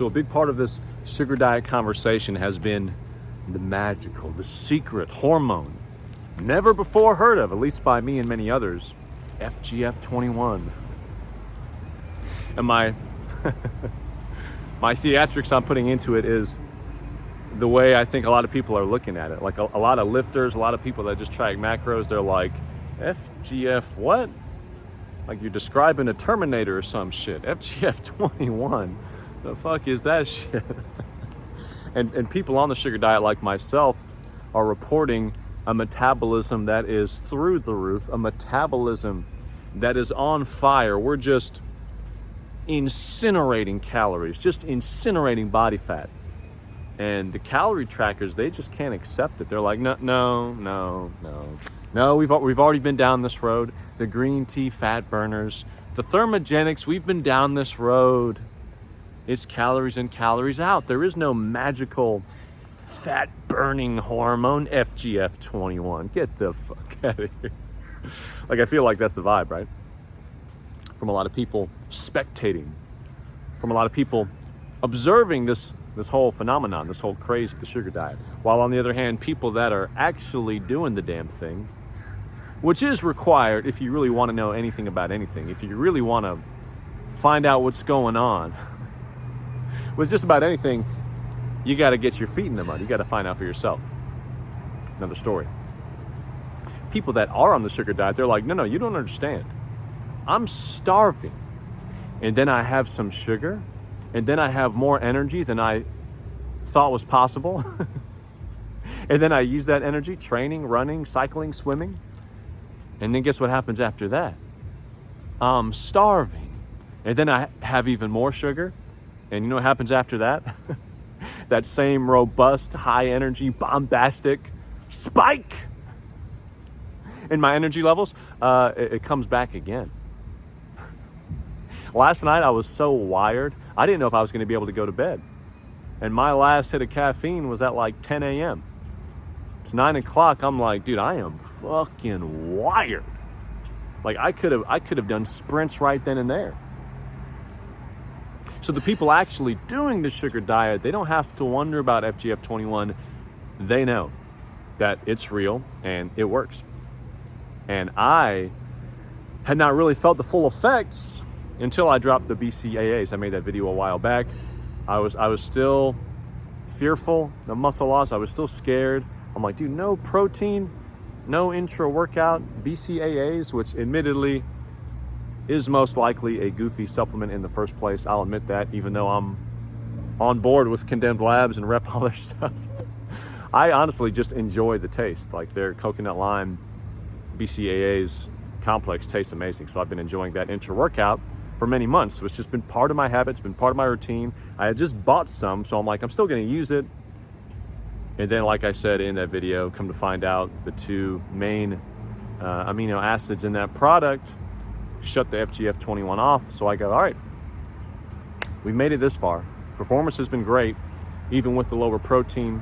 So a big part of this sugar diet conversation has been the magical, the secret hormone, never before heard of, at least by me and many others, FGF21. And my theatrics I'm putting into it is the way I think a lot of people are looking at it. Like a lot of lifters, a lot of people that just track macros, they're like, FGF what? Like you're describing a Terminator or some shit. FGF21. The fuck is that shit? and people on the sugar diet like myself are reporting a metabolism that is through the roof, a metabolism that is on fire. We're just incinerating calories, just incinerating body fat. And the calorie trackers, they just can't accept it. They're like, no, we've already been down this road. The green tea fat burners, the thermogenics, we've been down this road. It's calories in, calories out. There is no magical fat burning hormone, FGF21. Get the fuck out of here. Like, I feel like that's the vibe, right? From a lot of people spectating, from a lot of people observing this whole phenomenon, this whole craze of the sugar diet. While on the other hand, people that are actually doing the damn thing, which is required if you really want to know anything about anything, if you really want to find out what's going on with just about anything, you got to get your feet in the mud. You got to find out for yourself. Another story. People that are on the sugar diet, they're like, no, you don't understand. I'm starving, and then I have some sugar, and then I have more energy than I thought was possible. And then I use that energy training, running, cycling, swimming. And then guess what happens after that? I'm starving. And then I have even more sugar. And you know what happens after that? That same robust, high energy, bombastic spike in my energy levels, it comes back again. Last night I was so wired, I didn't know if I was going to be able to go to bed. And my last hit of caffeine was at like 10 a.m. It's 9 o'clock. I'm like, dude, I am fucking wired. Like I could have done sprints right then and there. So the people actually doing the sugar diet, they don't have to wonder about FGF21. They know that it's real and it works. And I had not really felt the full effects until I dropped the BCAAs. I made that video a while back. I was still fearful of muscle loss. I was still scared. I'm like, dude, no protein, no intra-workout BCAAs, which admittedly is most likely a goofy supplement in the first place. I'll admit that, even though I'm on board with Condemned Labs and rep all their stuff. I honestly just enjoy the taste. Like their coconut lime BCAAs complex tastes amazing. So I've been enjoying that intra-workout for many months. So it's just been part of my habits, been part of my routine. I had just bought some, so I'm like, I'm still gonna use it. And then, like I said in that video, come to find out the two main amino acids in that product shut the FGF21 off. So I go, all right, we made it this far. Performance has been great, even with the lower protein.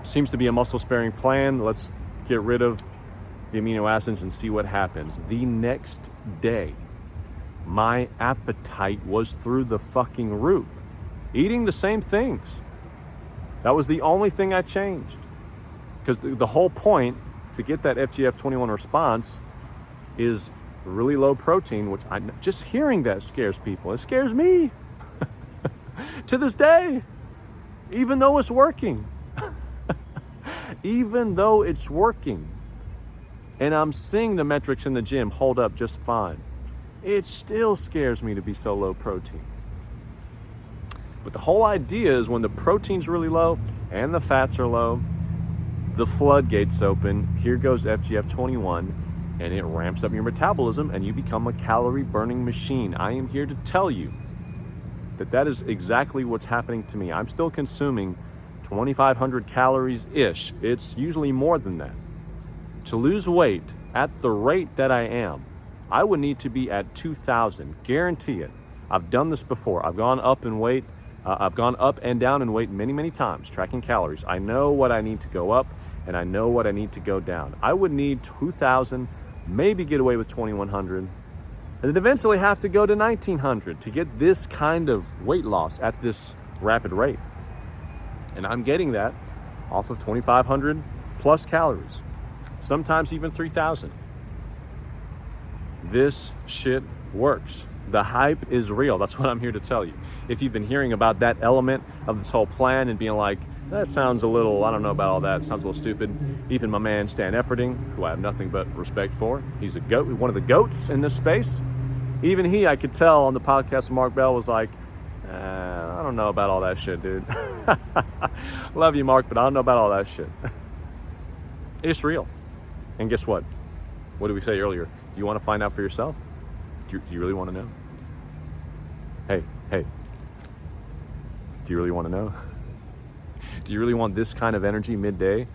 Seems to be a muscle sparing plan. Let's get rid of the amino acids and see what happens. The next day, my appetite was through the fucking roof. Eating the same things. That was the only thing I changed. Because the whole point to get that FGF21 response is really low protein, which just hearing that scares people. It scares me to this day, even though it's working. Even though it's working. And I'm seeing the metrics in the gym hold up just fine. It still scares me to be so low protein. But the whole idea is when the protein's really low and the fats are low, the floodgates open. Here goes FGF21, and it ramps up your metabolism, and you become a calorie burning machine. I am here to tell you that is exactly what's happening to me. I'm still consuming 2,500 calories-ish. It's usually more than that. To lose weight at the rate that I am, I would need to be at 2,000, guarantee it. I've done this before. I've gone up in weight. I've gone up and down in weight many, many times, tracking calories. I know what I need to go up, and I know what I need to go down. I would need 2,000, maybe get away with 2,100. and then eventually have to go to 1900 to get this kind of weight loss at this rapid rate. And I'm getting that off of 2,500 plus calories, sometimes even 3,000. This shit works. The hype is real. That's what I'm here to tell you. If you've been hearing about that element of this whole plan and being like, that sounds a little, I don't know about all that, it sounds a little stupid. Even my man Stan Efferding, who I have nothing but respect for, he's a goat, one of the goats in this space. Even he, I could tell on the podcast with Mark Bell, was like, I don't know about all that shit, dude. Love you, Mark, but I don't know about all that shit. It's real. And guess what? What did we say earlier? Do you want to find out for yourself? Do you really want to know? Hey, do you really want to know? Do you really want this kind of energy midday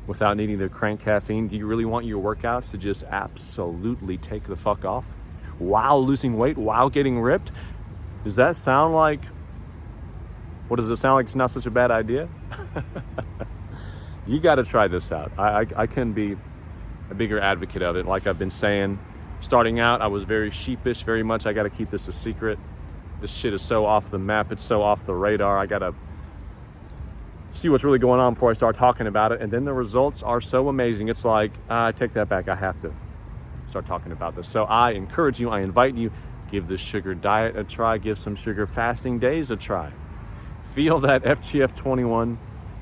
without needing to crank caffeine? Do you really want your workouts to just absolutely take the fuck off while losing weight, while getting ripped? Does that sound like, what does it sound like? It's not such a bad idea? You got to try this out. I couldn't be a bigger advocate of it. Like I've been saying, starting out, I was very sheepish, very much, I got to keep this a secret. This shit is so off the map. It's so off the radar. I got to see what's really going on before I start talking about it. And then the results are so amazing. It's like, I take that back. I have to start talking about this. So I encourage you, I invite you, give this sugar diet a try. Give some sugar fasting days a try. Feel that FGF21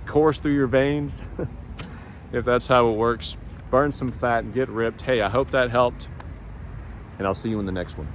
course through your veins. If that's how it works. Burn some fat and get ripped. Hey, I hope that helped. And I'll see you in the next one.